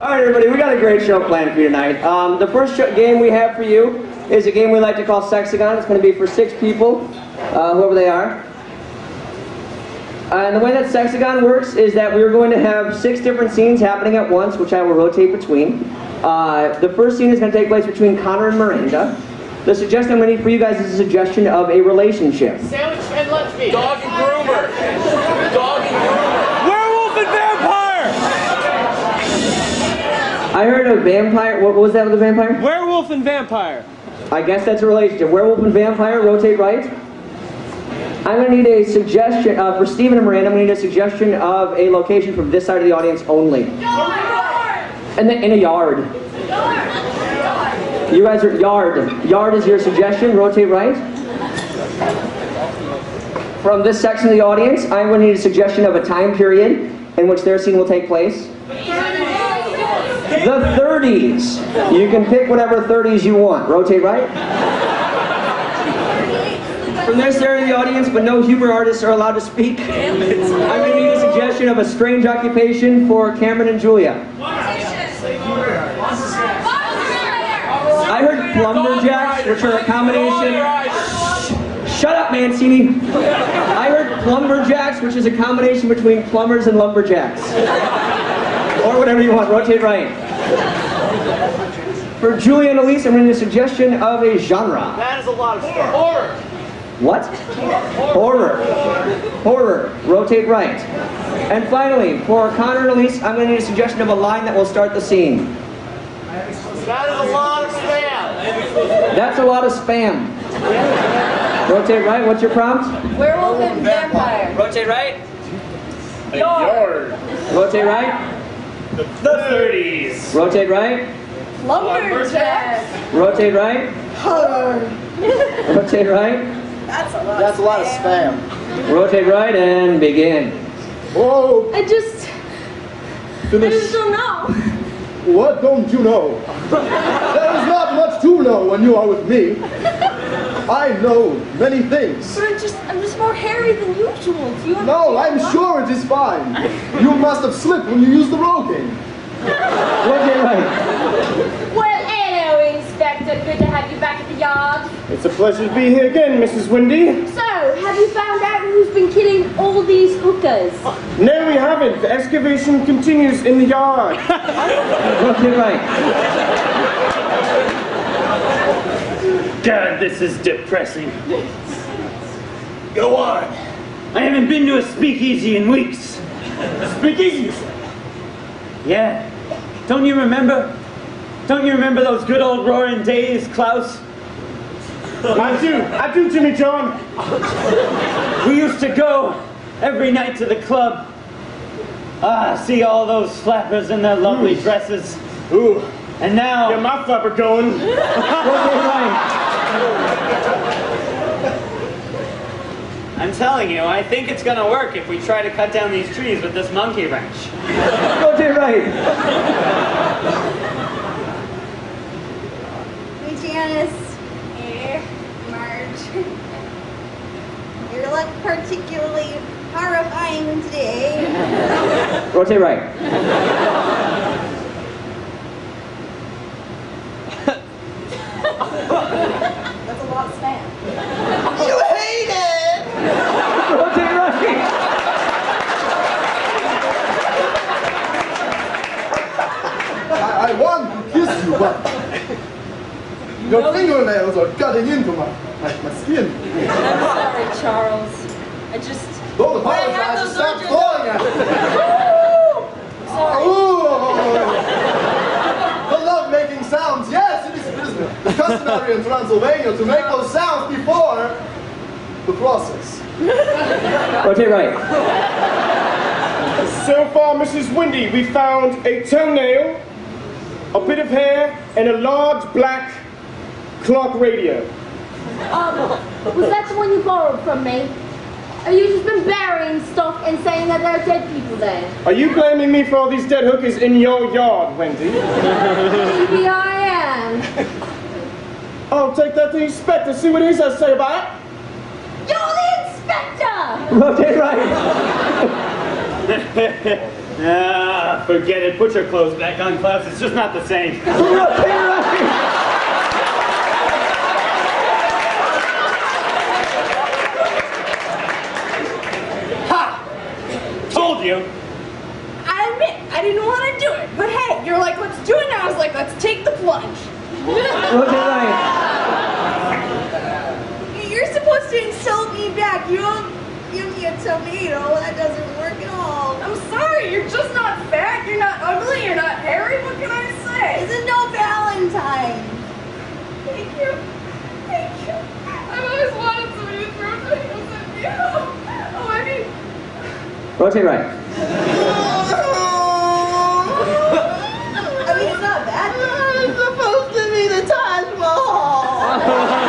Alright everybody, we got a great show planned for you tonight. The first game we have for you is a game we like to call Sexagon. It's going to be for 6 people, whoever they are. And the way that Sexagon works is that we're going to have 6 different scenes happening at once, which I will rotate between. The first scene is going to take place between Connor and Miranda. The suggestion I'm going to need for you guys is a suggestion of a relationship. Sandwich and lunch meat. Dog and groomer. Dog and groomer. Werewolf and vampire! I heard a vampire. What was that with the vampire? Werewolf and vampire. I guess that's a relationship. Werewolf and vampire, rotate right. I'm going to need a suggestion, for Steven and Miranda, I'm going to need a suggestion of a location from this side of the audience only. And then in a yard. You guys are yard. Yard is your suggestion, rotate right. From this section of the audience, I'm going to need a suggestion of a time period in which their scene will take place. The 30s. You can pick whatever 30s you want. Rotate right. From this area of the audience, but no humor artists are allowed to speak, I'm going to need a suggestion of a strange occupation for Cameron and Julia. I heard plumberjacks, which are a combination... Shut up, Mancini! I heard plumberjacks, which is a combination between plumbers and lumberjacks. Or whatever you want, rotate right. For Julia and Elise, I'm going to need a suggestion of a genre. That is a lot of stuff. Horror. What? Horror. Horror. Rotate right. And finally, for Connor and Elise, I'm going to need a suggestion of a line that will start the scene. That is a lot of spam. That's a lot of spam. Rotate right. What's your prompt? Werewolf and vampire. Rotate right. A yard. Rotate right. The 30s. Rotate right. Lumberjack. Rotate right. Rotate right. That's a lot. That's a lot of spam. Rotate right and begin. Oh, I just don't know. what don't you know? There is not much to know when you are with me. I know many things. But I'm just more hairy than usual. Do you No, I'm sure it is fine. You must have slipped when you used the Rogaine. Rotate right. Well, hello, Inspector. Good to have you back at the yard. It's a pleasure to be here again, Mrs. Windy. So, have you found out who's been killing all these hookers? No, we haven't. The excavation continues in the yard. Rotate right. God, this is depressing. Go on. I haven't been to a speakeasy in weeks. Speakeasy. Yeah. Don't you remember? Don't you remember those good old roaring days, Klaus? I do, Jimmy John. We used to go every night to the club. See all those flappers in their lovely dresses. Ooh, And now... get my flapper going. Rotate right. I'm telling you, I think it's gonna work if we try to cut down these trees with this monkey wrench. Rotate right. Hey, Janice. Hey, Marge. You look particularly horrifying today. Rotate right. That's a lot of spam. You hate it. Rotate right. I want to kiss you, but your fingernails are cutting into my skin. I'm sorry, Charles. Don't apologize, just stop clawing at it. Sorry. Ooh. The love-making sounds. Yes, it is customary in Transylvania to make those sounds before the process. Rotate right. So far, Mrs. Windy, we found a toenail, a bit of hair, and a large black clock radio. Was that the one you borrowed from me? Have you just been burying stuff and saying that there are dead people there? Are you blaming me for all these dead hookers in your yard, Wendy? Maybe I am. I'll take that to the inspector, see what he has to say about it. You're the inspector! Rotate right. Ah, forget it. Put your clothes back on, Klaus. It's just not the same. Ha! Told you. I admit, I didn't want to do it. But hey, you're like, let's do it now. I was like, let's take the plunge. Okay, right. You're supposed to insult me back. You don't give me a tomato. That doesn't work at all. I'm sorry, you're just not fat, you're not ugly, you're not hairy. What can I say? Isn't no Valentine. Thank you. Thank you. I've always wanted somebody to throw tomatoes at me. Oh, I mean... Rotate right. I mean, it's not bad. It's supposed to be the Taj Mahal.